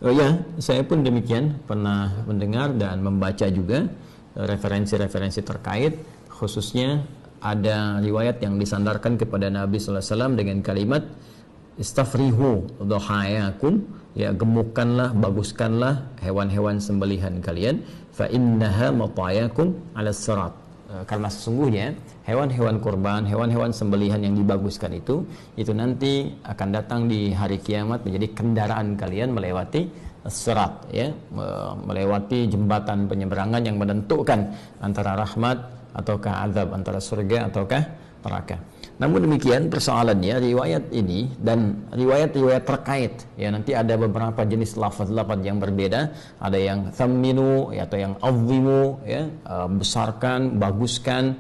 Oh ya, saya pun demikian pernah mendengar dan membaca juga referensi-referensi terkait, khususnya ada riwayat yang disandarkan kepada Nabi sallallahu alaihi wasallam dengan kalimat istafrihu dhahayakum, ya gemukkanlah, baguskanlah hewan-hewan sembelihan kalian, fa innaha matayakum 'ala sirat. Karena sesungguhnya hewan-hewan kurban, hewan-hewan sembelihan yang dibaguskan itu nanti akan datang di hari kiamat menjadi kendaraan kalian melewati sirat, ya, melewati jembatan penyeberangan yang menentukan antara rahmat ataukah azab, antara surga ataukah neraka. Namun demikian persoalannya riwayat ini dan riwayat-riwayat terkait, ya, nanti ada beberapa jenis lafaz-lafaz yang berbeda, ada yang thamminu, ya, atau yang azimu, ya, besarkan, baguskan,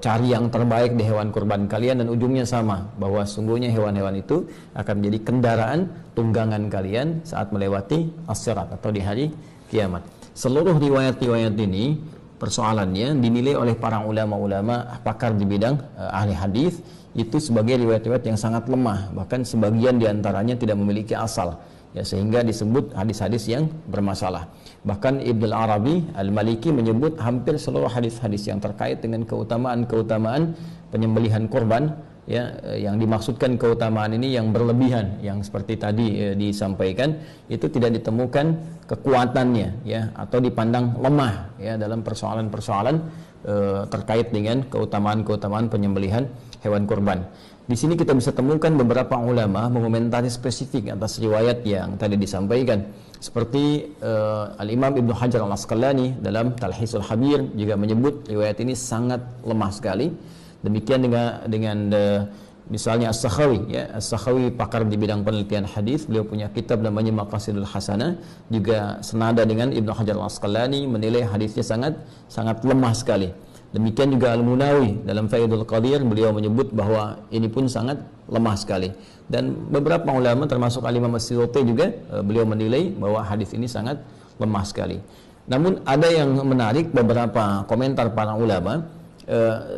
cari yang terbaik di hewan kurban kalian, dan ujungnya sama, bahwa sungguhnya hewan-hewan itu akan menjadi kendaraan tunggangan kalian saat melewati as-sirat atau di hari kiamat. Seluruh riwayat-riwayat ini persoalannya dinilai oleh para ulama-ulama pakar di bidang ahli hadis itu sebagai riwayat-riwayat yang sangat lemah, bahkan sebagian diantaranya tidak memiliki asal, ya, sehingga disebut hadis-hadis yang bermasalah. Bahkan Ibnu Arabi Al-Maliki menyebut hampir seluruh hadis-hadis yang terkait dengan keutamaan-keutamaan penyembelihan kurban, ya, yang dimaksudkan keutamaan ini yang berlebihan, yang seperti tadi disampaikan, itu tidak ditemukan kekuatannya, ya, atau dipandang lemah, ya, dalam persoalan-persoalan terkait dengan keutamaan-keutamaan penyembelihan hewan kurban. Di sini kita bisa temukan beberapa ulama mengomentari spesifik atas riwayat yang tadi disampaikan, seperti Al-Imam Ibnu Hajar Al-Asqalani dalam Talhisul Habir juga menyebut riwayat ini sangat lemah sekali. Demikian dengan misalnya As-Sakhawi, ya, As-Sakhawi pakar di bidang penelitian hadis, beliau punya kitab namanya Maqasidul Hasanah, juga senada dengan Ibnu Hajar Al-Asqalani, menilai hadisnya sangat lemah sekali. Demikian juga Al-Munawi dalam Faidul Qadir, beliau menyebut bahwa ini pun sangat lemah sekali. Dan beberapa ulama termasuk Al-Imam As-Suyuti juga beliau menilai bahwa hadis ini sangat lemah sekali. Namun ada yang menarik, beberapa komentar para ulama,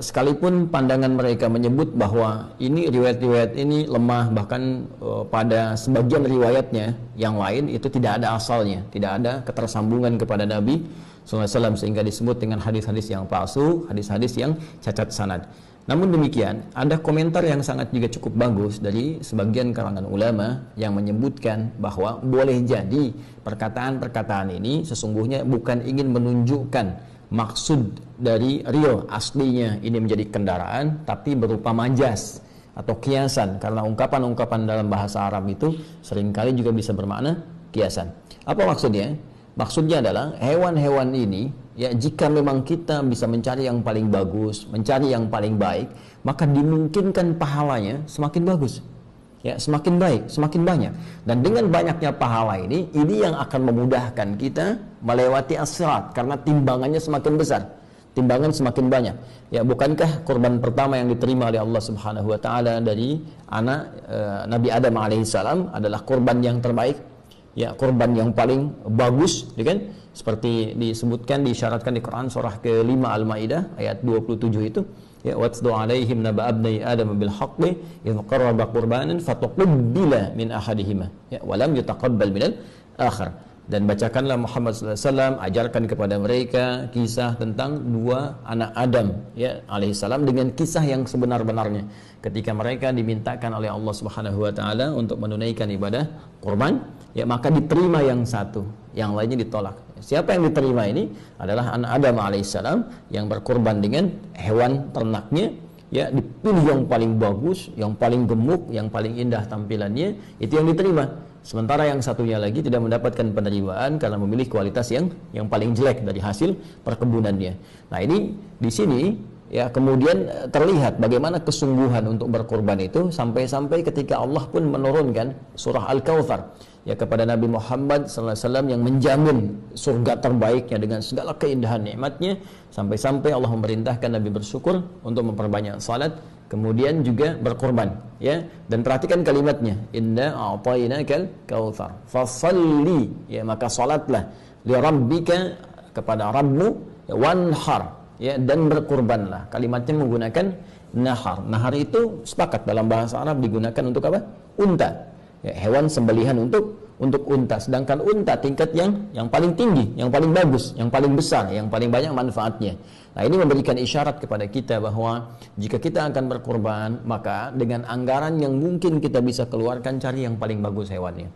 sekalipun pandangan mereka menyebut bahwa ini riwayat-riwayat ini lemah, bahkan pada sebagian riwayatnya yang lain itu tidak ada asalnya, tidak ada ketersambungan kepada Nabi SAW, sehingga disebut dengan hadis-hadis yang palsu, hadis-hadis yang cacat sanad. Namun demikian, ada komentar yang sangat juga cukup bagus dari sebagian kalangan ulama yang menyebutkan bahwa boleh jadi perkataan-perkataan ini sesungguhnya bukan ingin menunjukkan maksud dari real aslinya ini menjadi kendaraan, tapi berupa majas atau kiasan, karena ungkapan-ungkapan dalam bahasa Arab itu seringkali juga bisa bermakna kiasan. Apa maksudnya? Maksudnya adalah hewan-hewan ini, ya, jika memang kita bisa mencari yang paling bagus, mencari yang paling baik, maka dimungkinkan pahalanya semakin bagus, ya, semakin baik, semakin banyak. Dan dengan banyaknya pahala ini yang akan memudahkan kita melewati as-sirat, karena timbangannya semakin besar, timbangan semakin banyak. Ya, bukankah korban pertama yang diterima oleh Allah Subhanahu wa taala dari anak Nabi Adam alaihissalam adalah korban yang terbaik? Ya, korban yang paling bagus, kan? Seperti disebutkan, disyaratkan di Quran surah ke-5 Al-Maidah ayat 27 itu, ya, watlu alaihim naba abnai adam bil haqqi idh qarraba qurbanan fatuqbila min ahadihima, ya, wa lam yutaqabbal minal akhar. Dan bacakanlah Muhammad sallallahu alaihi wasallam, ajarkan kepada mereka kisah tentang dua anak Adam, ya, alaihissalam, dengan kisah yang sebenar-benarnya ketika mereka dimintakan oleh Allah Subhanahu wa taala untuk menunaikan ibadah kurban, ya, maka diterima yang satu, yang lainnya ditolak. Siapa yang diterima ini adalah anak Adam alaihissalam yang berkorban dengan hewan ternaknya, ya, dipilih yang paling bagus, yang paling gemuk, yang paling indah tampilannya, itu yang diterima. Sementara yang satunya lagi tidak mendapatkan penerimaan karena memilih kualitas yang paling jelek dari hasil perkebunannya. Nah, ini di sini, ya, kemudian terlihat bagaimana kesungguhan untuk berkorban itu, sampai-sampai ketika Allah pun menurunkan surah Al-Kautsar, ya, kepada Nabi Muhammad SAW yang menjamin surga terbaiknya dengan segala keindahan nikmatnya, sampai-sampai Allah memerintahkan Nabi bersyukur untuk memperbanyak salat, kemudian juga berkorban, ya. Dan perhatikan kalimatnya, inna a'tainakal kautsar fasalli, ya, maka salatlah li rabbika, kepada Rabbmu, ya, wanhar, ya, dan berkorbanlah. Kalimatnya menggunakan nahar. Nahar itu sepakat dalam bahasa Arab digunakan untuk apa? Unta, ya, hewan sembelihan untuk untuk unta, sedangkan unta tingkat yang paling tinggi, yang paling bagus, yang paling besar, yang paling banyak manfaatnya. Nah, ini memberikan isyarat kepada kita bahwa jika kita akan berkorban, maka dengan anggaran yang mungkin kita bisa keluarkan, cari yang paling bagus hewannya.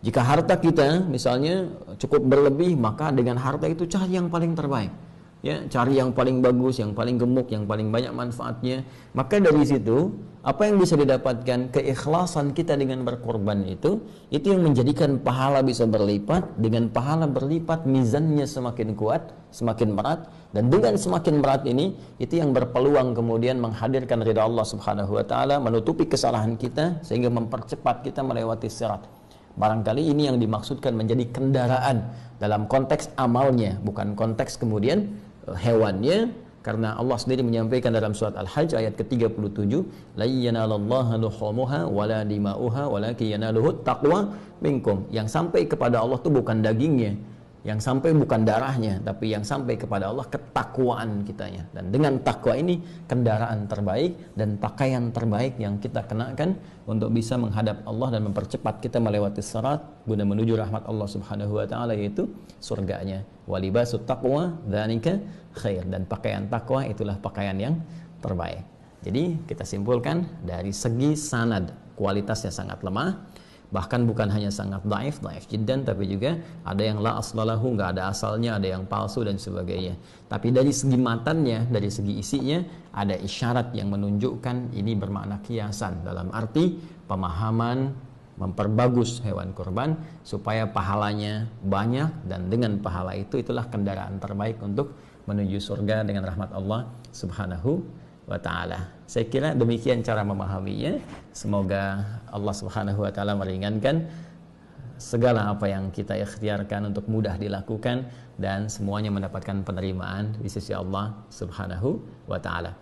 Jika harta kita misalnya cukup berlebih, maka dengan harta itu cari yang paling terbaik. Ya, cari yang paling bagus, yang paling gemuk, yang paling banyak manfaatnya. Maka dari situ, apa yang bisa didapatkan? Keikhlasan kita dengan berkorban itu yang menjadikan pahala bisa berlipat. Dengan pahala berlipat, mizannya semakin kuat, semakin berat, dan dengan semakin berat ini, itu yang berpeluang kemudian menghadirkan ridha Allah Subhanahu wa taala, menutupi kesalahan kita sehingga mempercepat kita melewati sirat. Barangkali ini yang dimaksudkan menjadi kendaraan dalam konteks amalnya, bukan konteks kemudian hewannya, karena Allah sendiri menyampaikan dalam surat Al-Hajj ayat ke-37, la yanalallaha luhumuha wala dima'uha walakin yanaluhu taqwa minkum. Yang sampai kepada Allah itu bukan dagingnya, yang sampai bukan darahnya, tapi yang sampai kepada Allah ketakwaan kitanya. Dan dengan takwa ini kendaraan terbaik dan pakaian terbaik yang kita kenakan untuk bisa menghadap Allah dan mempercepat kita melewati sirat guna menuju rahmat Allah Subhanahu wa taala, yaitu surganya. Walibasut taqwa dzalika khair, dan pakaian takwa itulah pakaian yang terbaik. Jadi kita simpulkan dari segi sanad kualitasnya sangat lemah. Bahkan bukan hanya sangat daif jiddan, tapi juga ada yang la aslalahu, nggak ada asalnya, ada yang palsu dan sebagainya. Tapi dari segi matannya, dari segi isinya, ada isyarat yang menunjukkan ini bermakna kiasan, dalam arti pemahaman memperbagus hewan kurban supaya pahalanya banyak, dan dengan pahala itu itulah kendaraan terbaik untuk menuju surga dengan rahmat Allah Subhanahu wa ta'ala. Saya kira demikian cara memahaminya. Semoga Allah Subhanahu wa ta'ala meringankan segala apa yang kita ikhtiarkan untuk mudah dilakukan, dan semuanya mendapatkan penerimaan di sisi Allah Subhanahu wa ta'ala.